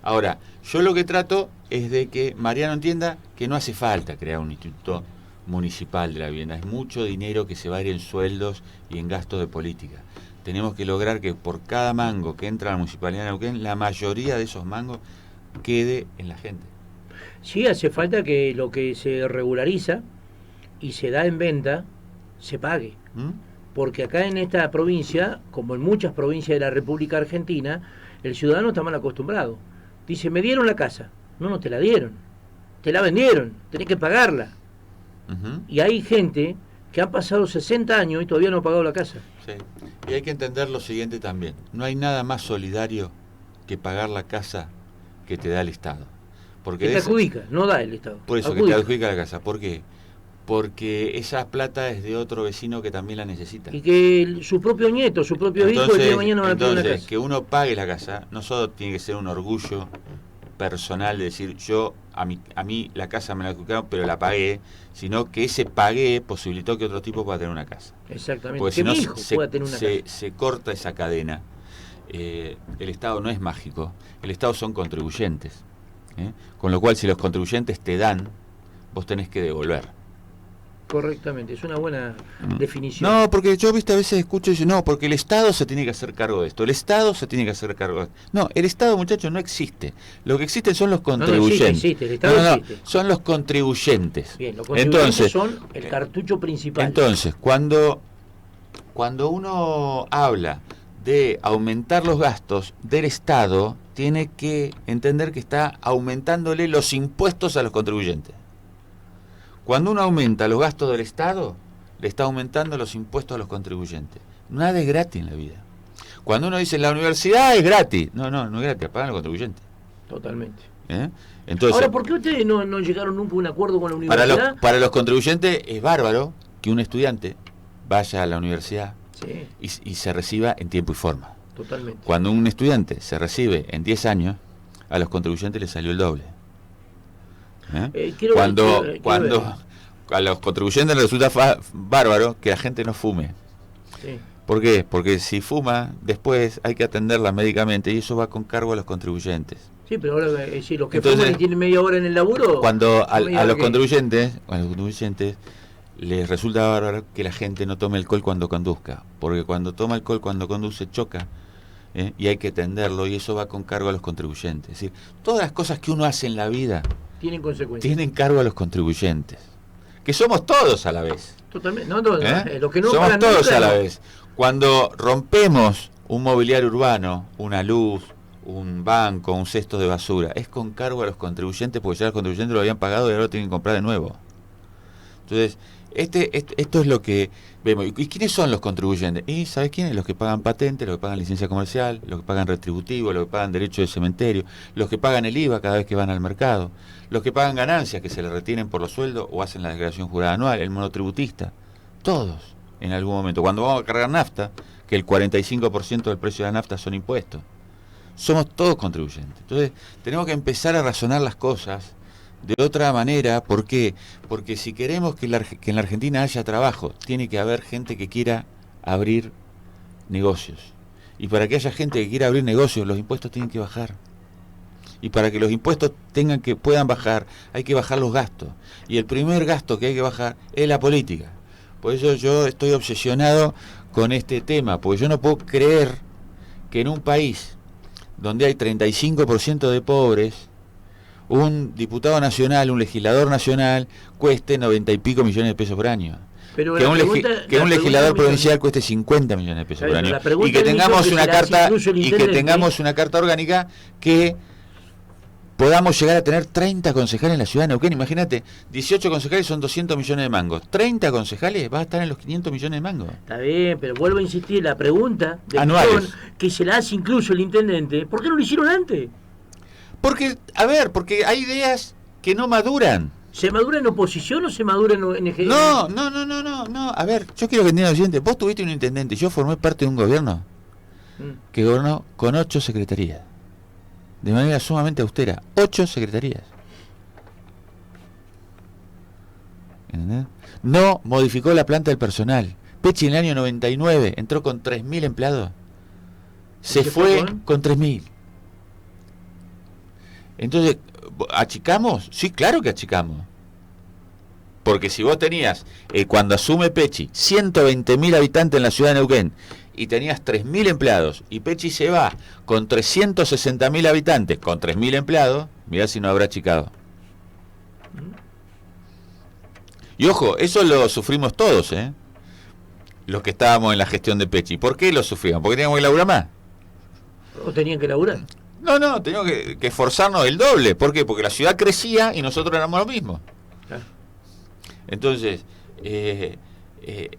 Ahora, yo lo que trato es de que Mariano entienda que no hace falta crear un instituto municipal de la vivienda. Es mucho dinero que se va a ir en sueldos y en gastos de política. Tenemos que lograr que por cada mango que entra a la Municipalidad de Neuquén, la mayoría de esos mangos quede en la gente. Sí, hace falta que lo que se regulariza y se da en venta se pague. Porque acá en esta provincia, como en muchas provincias de la República Argentina, el ciudadano está mal acostumbrado. Dice, me dieron la casa. No te la dieron. Te la vendieron. Tenés que pagarla. Y hay gente que ha pasado 60 años y todavía no ha pagado la casa. Sí. Y hay que entender lo siguiente también. No hay nada más solidario que pagar la casa que te da el Estado. Porque que te adjudica, no da el Estado. Por eso, adjudica. Que te adjudica la casa. ¿Por qué? porque esa plata es de otro vecino que también la necesita. Y que su propio nieto, su propio hijo, el día de mañana van a pedir una casa. Que uno pague la casa, no solo tiene que ser un orgullo personal de decir, yo a mí la casa me la adjudicaron, pero la pagué, sino que ese pagué posibilitó que otro tipo pueda tener una casa. Exactamente, porque que si no mi hijo pueda tener una casa. Se corta esa cadena. El Estado no es mágico, el Estado son contribuyentes, con lo cual si los contribuyentes te dan, vos tenés que devolver. Correctamente, es una buena definición. No, porque yo, a veces escucho y digo, no, porque el Estado se tiene que hacer cargo de esto, el Estado se tiene que hacer cargo de esto. No, el Estado, muchachos, no existe. Lo que existen son los contribuyentes. No existe, el Estado existe. Son los contribuyentes. Bien, los contribuyentes son el cartucho principal. Entonces, cuando uno habla de aumentar los gastos del Estado, tiene que entender que está aumentándole los impuestos a los contribuyentes. Cuando uno aumenta los gastos del Estado, le está aumentando los impuestos a los contribuyentes. Nada es gratis en la vida. Cuando uno dice la universidad es gratis, no es gratis, pagan los contribuyentes. Totalmente. Entonces, ahora, ¿por qué ustedes no llegaron nunca a un acuerdo con la universidad? Para los contribuyentes es bárbaro que un estudiante vaya a la universidad y se reciba en tiempo y forma. Totalmente. Cuando un estudiante se recibe en 10 años, a los contribuyentes les salió el doble. Cuando a los contribuyentes les resulta bárbaro que la gente no fume. Sí. ¿Por qué? Porque si fuma, después hay que atenderla médicamente y eso va con cargo a los contribuyentes. Sí, pero ahora si los que fuman y tienen media hora en el laburo... Cuando a los contribuyentes les resulta bárbaro que la gente no tome alcohol cuando conduzca, porque cuando toma alcohol cuando conduce choca, y hay que atenderlo y eso va con cargo a los contribuyentes. Es decir, todas las cosas que uno hace en la vida tienen consecuencias. Tienen cargo a los contribuyentes, que somos todos a la vez. Totalmente, no todos, los que no somos todos a la vez. Cuando rompemos un mobiliario urbano, una luz, un banco, un cesto de basura, es con cargo a los contribuyentes, porque ya los contribuyentes lo habían pagado y ahora lo tienen que comprar de nuevo. Entonces, esto es lo que vemos. ¿Y quiénes son los contribuyentes? ¿Y sabes quiénes? Los que pagan patente, los que pagan licencia comercial, los que pagan retributivo, los que pagan derecho de cementerio, los que pagan el IVA cada vez que van al mercado, los que pagan ganancias que se les retienen por los sueldos o hacen la declaración jurada anual, el monotributista. Todos, en algún momento. Cuando vamos a cargar nafta, que el 45% del precio de la nafta son impuestos. Somos todos contribuyentes. Entonces, tenemos que empezar a razonar las cosas de otra manera. ¿Por qué? Porque si queremos que en la Argentina haya trabajo, tiene que haber gente que quiera abrir negocios. Y para que haya gente que quiera abrir negocios, los impuestos tienen que bajar. Y para que los impuestos puedan bajar, hay que bajar los gastos. Y el primer gasto que hay que bajar es la política. Por eso yo estoy obsesionado con este tema, porque yo no puedo creer que en un país donde hay 35% de pobres, un diputado nacional, un legislador nacional, cueste 90 y pico millones de pesos por año. Pero que un legislador provincial cueste 50 millones de pesos por año. Y que tengamos una carta orgánica que podamos llegar a tener 30 concejales en la ciudad de Neuquén. Imagínate, 18 concejales son 200 millones de mangos. 30 concejales va a estar en los 500 millones de mangos. Está bien, pero vuelvo a insistir, la pregunta de anuales que se la hace incluso el intendente, ¿por qué no lo hicieron antes? Porque hay ideas que no maduran. ¿Se madura en oposición o se madura en ejecución? No. A ver, yo quiero que entiendan lo siguiente. Vos tuviste un intendente, yo formé parte de un gobierno que gobernó con 8 secretarías. De manera sumamente austera. 8 secretarías. ¿Entendés? No modificó la planta del personal. Pecci en el año 99 entró con 3.000 empleados. Se fue con 3.000. Entonces, ¿achicamos? Sí, claro que achicamos. Porque si vos tenías, cuando asume Pecci, 120.000 habitantes en la ciudad de Neuquén, y tenías 3.000 empleados, y Pecci se va con 360.000 habitantes, con 3.000 empleados, mirá si no habrá achicado. Y ojo, eso lo sufrimos todos, los que estábamos en la gestión de Pecci. ¿Por qué lo sufrimos? ¿Porque teníamos que laburar más? ¿O tenían que laburar? No, teníamos que esforzarnos el doble. ¿Por qué? Porque la ciudad crecía y nosotros éramos lo mismo. Entonces,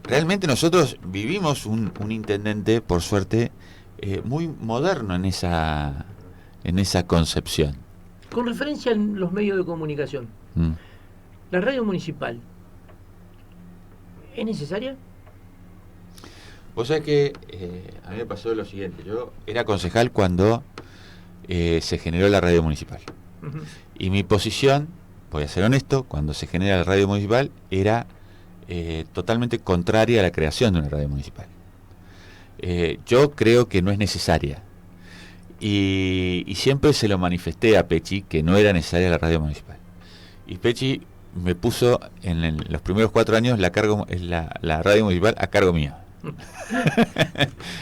realmente nosotros vivimos un intendente, por suerte, muy moderno en esa concepción. Con referencia a los medios de comunicación, la radio municipal ¿Es necesaria? Vos sabés que a mí me pasó lo siguiente. Yo era concejal cuando se generó la radio municipal. Uh-huh. Y mi posición, voy a ser honesto, cuando se genera la radio municipal era totalmente contraria a la creación de una radio municipal. Yo creo que no es necesaria. Y siempre se lo manifesté a Pechi que no era necesaria la radio municipal. Y Pechi me puso en los primeros 4 años la radio municipal a cargo mío.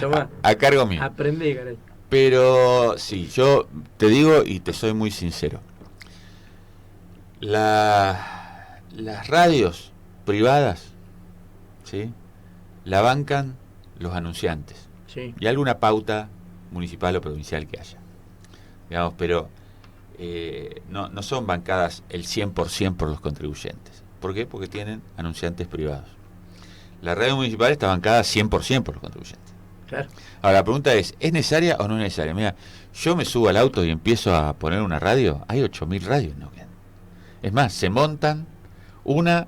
Tomá, a cargo mío. aprendí, caray. Pero sí, yo te digo y te soy muy sincero. Las radios privadas, ¿sí?, la bancan los anunciantes. Sí. Y alguna pauta municipal o provincial que haya. Digamos, pero no son bancadas el 100% por los contribuyentes. ¿Por qué? Porque tienen anunciantes privados. La radio municipal está bancada 100% por los contribuyentes. Claro. Ahora, la pregunta es necesaria o no es necesaria? Mira, yo me subo al auto y empiezo a poner una radio, hay 8.000 radios, ¿no? Es más, se montan una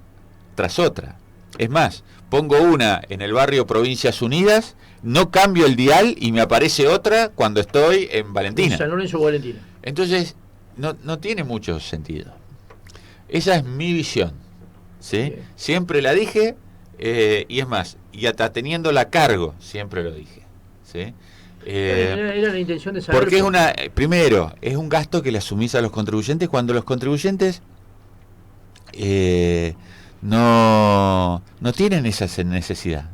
tras otra. Es más, pongo una en el barrio Provincias Unidas, no cambio el dial y me aparece otra cuando estoy en Valentina. San Lorenzo o Valentina. Entonces, no tiene mucho sentido. Esa es mi visión, ¿sí? Sí. Siempre la dije, y es más, y hasta teniéndola a cargo, siempre lo dije, ¿sí? Era la intención de saber. Porque primero, es un gasto que le asumís a los contribuyentes cuando los contribuyentes no tienen esa necesidad.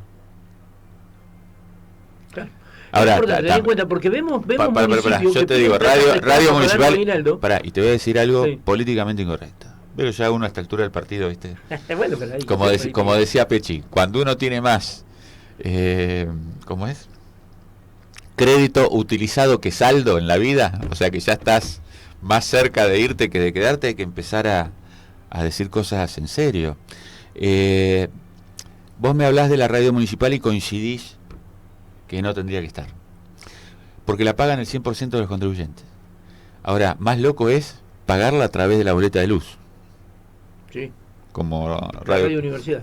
Claro. Ahora, ten en cuenta, porque vemos municipios yo que te digo, piden radio para municipal. Aguinaldo. Pará, y te voy a decir algo Sí. políticamente incorrecto. Pero ya uno a esta altura del partido, ¿viste? Bueno, pero ahí, Como decía Pechi, cuando uno tiene más, ¿cómo es? Crédito utilizado que saldo en la vida, o sea que ya estás más cerca de irte que de quedarte, hay que empezar a decir cosas en serio. Vos me hablás de la radio municipal y coincidís que no tendría que estar, porque la pagan el 100% de los contribuyentes. Ahora, más loco es pagarla a través de la boleta de luz. Sí. Como Radio Universidad.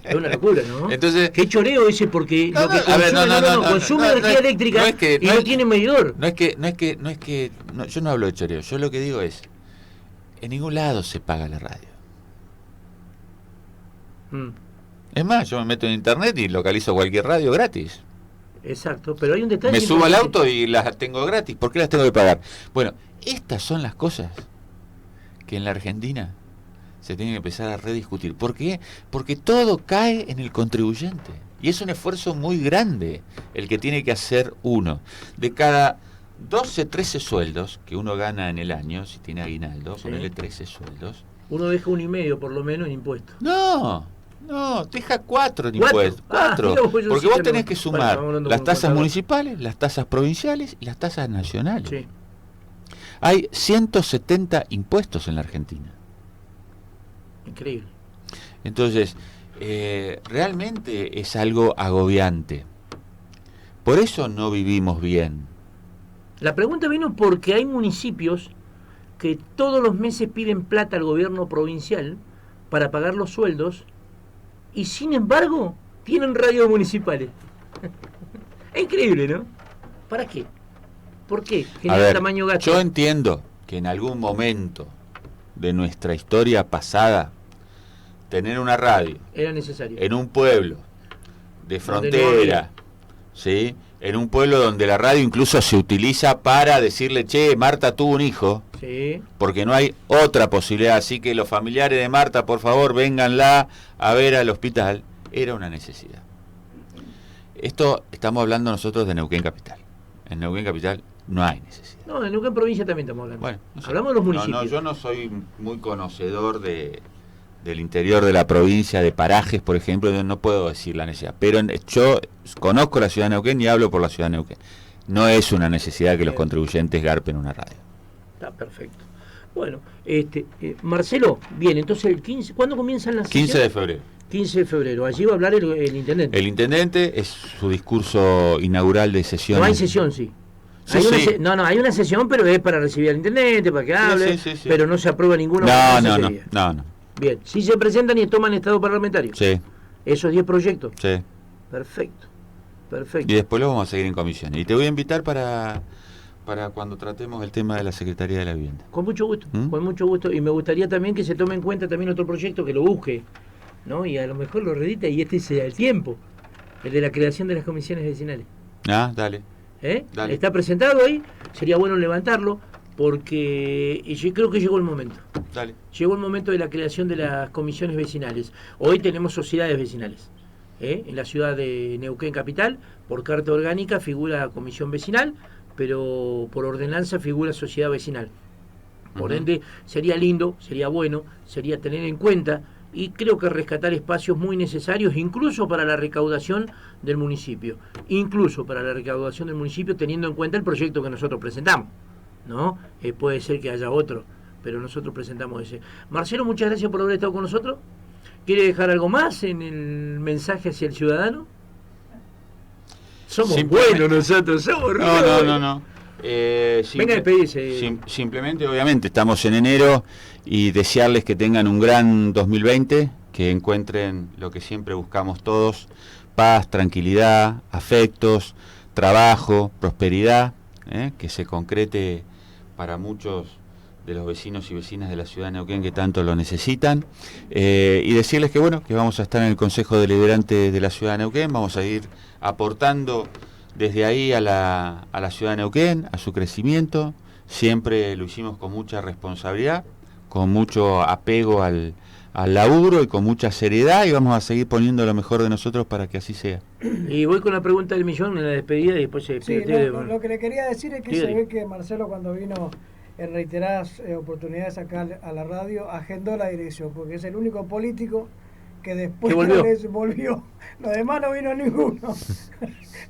Es una locura, ¿no? Entonces, qué choreo ese, porque No, lo que no, a ver, consume no, energía eléctrica no es que- y no no es- tiene medidor. yo no hablo de choreo, yo lo que digo es, en ningún lado se paga la radio. Mm, Es más, yo me meto en internet y localizo cualquier radio gratis. exacto, pero hay un detalle. Me subo al importante. auto y las tengo gratis. ¿Por qué las tengo que pagar? Bueno, estas son las cosas que en la Argentina se tienen que empezar a rediscutir. ¿Por qué? Porque todo cae en el contribuyente. Y es un esfuerzo muy grande el que tiene que hacer uno. De cada 12, 13 sueldos que uno gana en el año, si tiene aguinaldo, Sí. ponele 13 sueldos. Uno deja 1,5 por lo menos en impuestos. No, deja 4 en ¿Cuatro? impuestos. Ah, 4. mira, pues yo Porque sí vos que tenés no. que Bueno, sumar estamos hablando las con un tasas contador. municipales, las tasas provinciales y las tasas nacionales. Sí. Hay 170 impuestos en la Argentina. Increíble. Entonces, realmente es algo agobiante. Por eso no vivimos bien. La pregunta vino porque hay municipios que todos los meses piden plata al gobierno provincial para pagar los sueldos y sin embargo tienen radios municipales. Es increíble, ¿no? ¿Para qué? ¿Por qué? A Genera ver, tamaño gasto. yo entiendo que en algún momento de nuestra historia pasada, tener una radio Era necesario. en un pueblo Donde de no frontera, había. ¿sí? En un pueblo donde la radio incluso se utiliza para decirle, che, Marta tuvo un hijo, Sí. porque no hay otra posibilidad, así que los familiares de Marta, por favor, vénganla a ver al hospital, era una necesidad. Esto estamos hablando nosotros de Neuquén Capital. En Neuquén Capital no hay necesidad. No, en Neuquén provincia también estamos hablando. Bueno, no sé. Hablamos de los municipios. No, yo no soy muy conocedor del interior de la provincia, de parajes, por ejemplo, no puedo decir la necesidad. Pero yo conozco la ciudad de Neuquén y hablo por la ciudad de Neuquén. No es una necesidad que los contribuyentes garpen una radio. Está perfecto. Bueno, Marcelo, bien, entonces el 15, ¿cuándo comienzan las 15 de febrero. 15 de febrero. Allí va a hablar el intendente. El intendente es su discurso inaugural de sesión. No hay sesión, sí. Sí, Hay una sí. no, hay una sesión, pero es para recibir al intendente, para que hable, sí, sí. pero no se aprueba ninguna No, ordenanza no, ese no, día. no, no. Bien, si se presentan y toman estado parlamentario. Sí. Esos 10 proyectos. Sí. Perfecto. Y después lo vamos a seguir en comisión. Y te voy a invitar para cuando tratemos el tema de la Secretaría de la Vivienda. Con mucho gusto, con mucho gusto. Y me gustaría también que se tome en cuenta también otro proyecto que lo busque, ¿no? Y a lo mejor lo redita y este sea el tiempo, el de la creación de las comisiones vecinales. Ah, dale. Dale. Está presentado ahí, sería bueno levantarlo, porque yo creo que llegó el momento. Dale. Llegó el momento de la creación de las comisiones vecinales. Hoy tenemos sociedades vecinales. En la ciudad de Neuquén Capital, por carta orgánica figura comisión vecinal, pero por ordenanza figura sociedad vecinal. Por ende, sería lindo, sería bueno, sería tener en cuenta, y creo que rescatar espacios muy necesarios, incluso para la recaudación del municipio. Incluso para la recaudación del municipio, teniendo en cuenta el proyecto que nosotros presentamos, ¿no? Puede ser que haya otro, pero nosotros presentamos ese. Marcelo, muchas gracias por haber estado con nosotros. ¿Quiere dejar algo más en el mensaje hacia el ciudadano? Somos buenos nosotros, somos No. Venga a despedirse. Simplemente, obviamente, estamos en enero y desearles que tengan un gran 2020, que encuentren lo que siempre buscamos todos: paz, tranquilidad, afectos, trabajo, prosperidad, que se concrete para muchos de los vecinos y vecinas de la ciudad de Neuquén que tanto lo necesitan, y decirles que bueno, que vamos a estar en el Consejo Deliberante de la ciudad de Neuquén, vamos a ir aportando desde ahí a la ciudad de Neuquén, a su crecimiento. Siempre lo hicimos con mucha responsabilidad, con mucho apego al laburo y con mucha seriedad, y vamos a seguir poniendo lo mejor de nosotros para que así sea. Y voy con la pregunta del millón en la despedida y después se despide. Lo que le quería decir es que se ve que Marcelo, cuando vino en reiteradas oportunidades acá a la radio, agendó la dirección, porque es el único político que después volvió. Los demás no vino ninguno.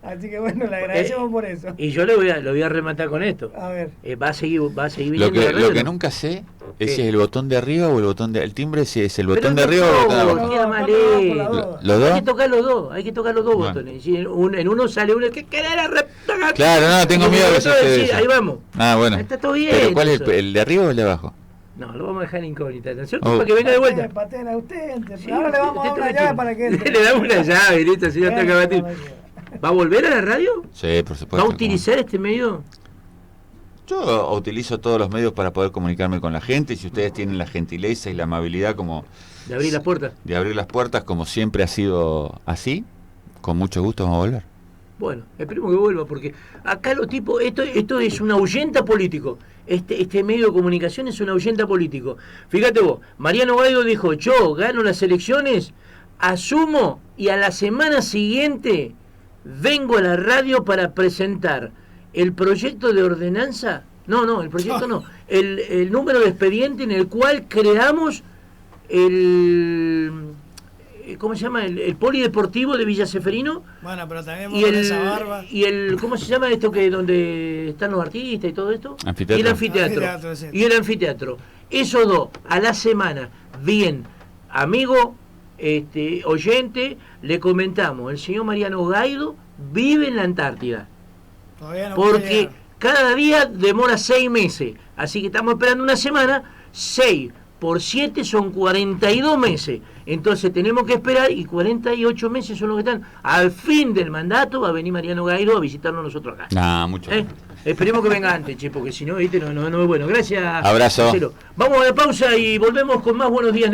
Así que bueno, le agradecemos por eso. Y yo lo voy a rematar con esto. A ver. Va a seguir viniendo lo que nunca sé es si es el botón de arriba o el botón de... El timbre, si es el botón de arriba o el botón de abajo. ¿Los dos? Hay que tocar los dos botones. Si en uno sale uno que querer Claro, no, tengo miedo de eso. Ahí vamos. Ah, bueno. Está todo bien. ¿Pero cuál es el de arriba o el de abajo? No, lo vamos a dejar incógnita. Atención, para que venga de vuelta. Pateen a usted. Ahora le vamos a dar una llave para que entre. Le damos una llave, listo, si no está acabando. ¿Va a volver a la radio? Sí, por supuesto. ¿Va a utilizar este medio? Yo utilizo todos los medios para poder comunicarme con la gente, y si ustedes tienen la gentileza y la amabilidad como... De abrir las puertas. De abrir las puertas, como siempre ha sido así, con mucho gusto vamos a volver. Bueno, esperemos que vuelva, porque acá los tipos, esto es un ahuyenta político. Este medio de comunicación es un ahuyenta político. Fíjate vos, Mariano Gaido dijo: yo gano las elecciones, asumo, y a la semana siguiente vengo a la radio para presentar el proyecto de ordenanza. No, el proyecto no. El número de expediente en el cual creamos ¿cómo se llama? El polideportivo de Villa Seferino. Bueno, pero también con esa barba. Y ¿cómo se llama esto que donde están los artistas y todo esto? Anfiteatro. Y el anfiteatro. Y el anfiteatro. Esos dos, a la semana. Bien, amigo, oyente, le comentamos, el señor Mariano Gaido vive en la Antártida. Todavía no, porque cada día demora 6 meses. Así que estamos esperando una semana. 6 por 7 son 42 meses. Entonces tenemos que esperar, y 48 meses son los que están. Al fin del mandato va a venir Mariano Gaido a visitarnos nosotros acá. Mucho. Esperemos que venga antes, porque si no, no es bueno. Gracias. Abrazo. Marcelo. Vamos a la pausa y volvemos con más Buenos Días.